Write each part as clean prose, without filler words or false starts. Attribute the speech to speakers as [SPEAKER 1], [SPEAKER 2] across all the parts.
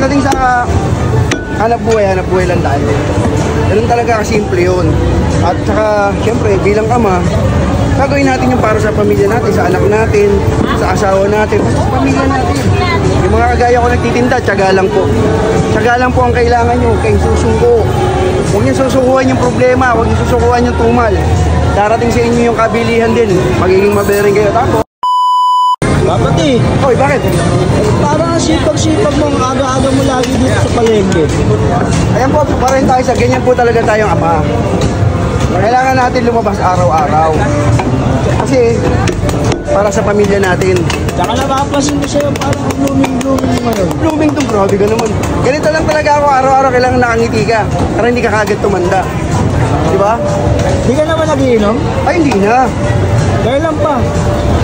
[SPEAKER 1] pagdating sa hanap buhay lang tayo. Ganun talaga kasimple yun. At saka, syempre, bilang ama, gagawin natin yung para sa pamilya natin, sa anak natin, sa asawa natin, basta sa pamilya natin. Yung mga kagaya ko nagtitinda, tiyaga lang po. Tiyaga lang po ang kailangan nyo, kayong susuko. Huwag nyo susukuhan yung problema, huwag nyo susukuhan yung tumal. Darating sa inyo yung kabilihan din, magiging mabearing kayo. Tapos,
[SPEAKER 2] Kapati,
[SPEAKER 1] oy, bakit?
[SPEAKER 2] parang sipag-sipag mong aga-aga mo lagi dito sa palengke.
[SPEAKER 1] Ayan po, pa rin tayo sa ganyan po talaga tayong ama. Kailangan natin lumabas araw-araw. Kasi, para sa pamilya natin.
[SPEAKER 2] Tsaka napapasin ko sa'yo parang blooming-blooming mo ngayon.
[SPEAKER 1] Blooming to, grabe ka naman. Ganito lang talaga ako, araw-araw kailangan nakangiti ka. Para hindi ka kagad tumanda. Diba?
[SPEAKER 2] Di ka naman nagiinom?
[SPEAKER 1] Ay, hindi na.
[SPEAKER 2] Kailan pa?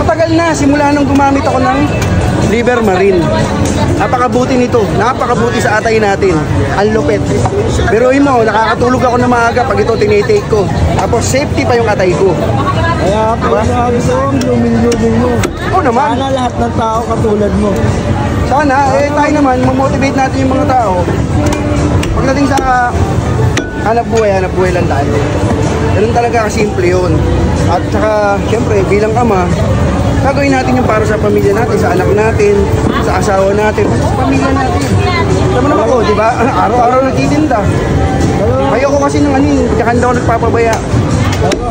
[SPEAKER 1] Matagal na, simula nung gumamit ako ng Liver Marine. Napakabuti nito, napakabuti sa atay natin. Ang lupit. Pero mo, nakakatulog ako na maaga pag ito tinitake ko. Tapos safety pa yung atay ko.
[SPEAKER 2] Kaya pa sabi ko, ang blooming-blooming mo.
[SPEAKER 1] Oo naman.
[SPEAKER 2] Sana lahat ng tao katulad mo.
[SPEAKER 1] Sana, tayo naman, mamotivate natin yung mga tao. Pagdating sa hanap buhay lang tayo. Ganun talaga kasimple yun. At saka, syempre, bilang ama, gagawin natin yung para sa pamilya natin, sa anak natin, sa asawa natin, basta sa pamilya natin. Alam mo naman ako, di ba? Araw-araw nagtitinda. Ayoko kasi ng kaya hindi ako nagpapabaya.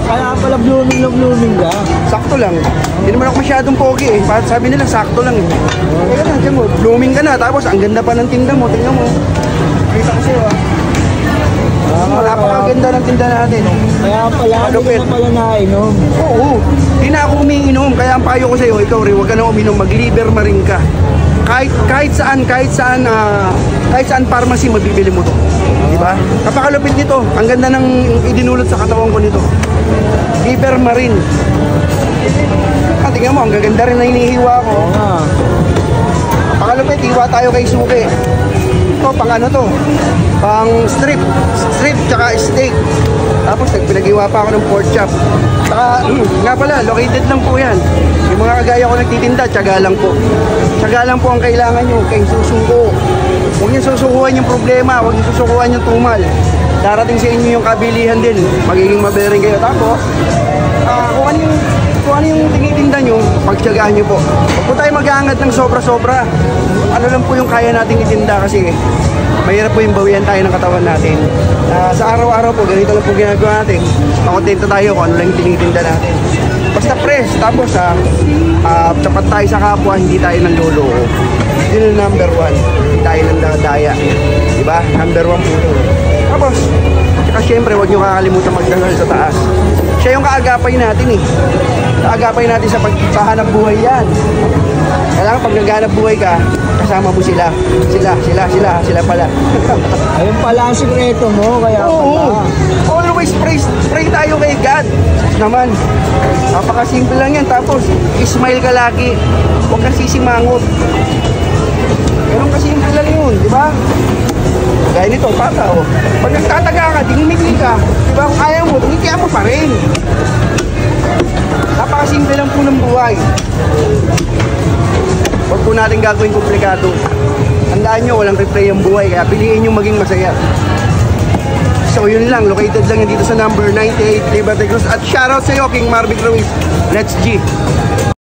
[SPEAKER 2] Kaya pala blooming ka.
[SPEAKER 1] Sakto lang. Hindi naman ako masyadong pogi eh. Sabi nila, sakto lang eh. Kaya na, tiyan mo, blooming ka na. Tapos, ang ganda pa ng tinda mo. Tingnan mo. Kita ko sa'yo ah. Napakaganda ng tinda natin.
[SPEAKER 2] Kaya pala, hindi ka pala nainom.
[SPEAKER 1] Oo, hindi na ako umiinom. Kaya ang payo ko sa'yo, ikaw rin, huwag ka na uminom, mag-Liver Marine ka. Kahit saan pharmacy mabibili mo to. Diba? Napakalupit nito. Ang ganda ng idinulot sa katawan ko nito. Liver Marine. Tingnan mo, ang gaganda rin na hinihiwa ko. Napakalupit, hiwa tayo kay Suki. Ito, pang ano to? Pang strip tsaka steak. Tapos nagpinag-iwa pa ako ng pork chop. Saka, nga pala, located lang po yan. Yung mga kagaya ko nagtitinda, tiyaga lang po. Tiyaga lang po ang kailangan nyo, kayong susuko. Huwag nyo susukuhan yung problema, huwag nyo susukuhan yung tumal. Darating sa inyo yung kabilihan din, magiging mabearing kayo. Tapos, kung ano yung tinitinda nyo, pagtiyagaan nyo po. Huwag po tayo mag-aangat ng sobra-sobra. Ano lang po yung kaya nating itinda kasi mahirap po yung bawian tayo ng katawan natin. Sa araw-araw po, ganito lang po ginagawa natin. Makontento tayo kung ano lang yung tinitinda natin. Basta fresh, tapos tapat tayo sa kapwa, hindi tayo ng lolo. Yun yung number 1. Hindi tayo ng daya. Diba? Number 1 po yun. Tapos, saka syempre, huwag nyo kakalimutan magdasal sa taas. Siya yung kaagapay natin eh. Kaagapay natin sa paghahanap buhay yan. Kailangan pag naghanap buhay ka, kasama mo sila. Sila pala.
[SPEAKER 2] Ayun pala ang sikreto mo, kaya pala.
[SPEAKER 1] Always pray tayo kay God. Naman, napakasimple lang yan. Tapos, smile ka lagi. Huwag kang sisimangot. Ganun kasimple lang yun, di ba? Gaya nito, pata oh. Pag nagtataga ka, tingin ka. Di ba? Kung ayaw mo, tingin mo pa rin. Napakasimple lang po ng buhay. Huwag po natin gagawin komplikado. Tandaan nyo, walang replay ang buhay. Kaya piliin nyo maging masaya. So yun lang, located lang yan dito sa number 98 Liberty Cruz. At shoutout sa iyo, King Marvic Ruiz. Let's G!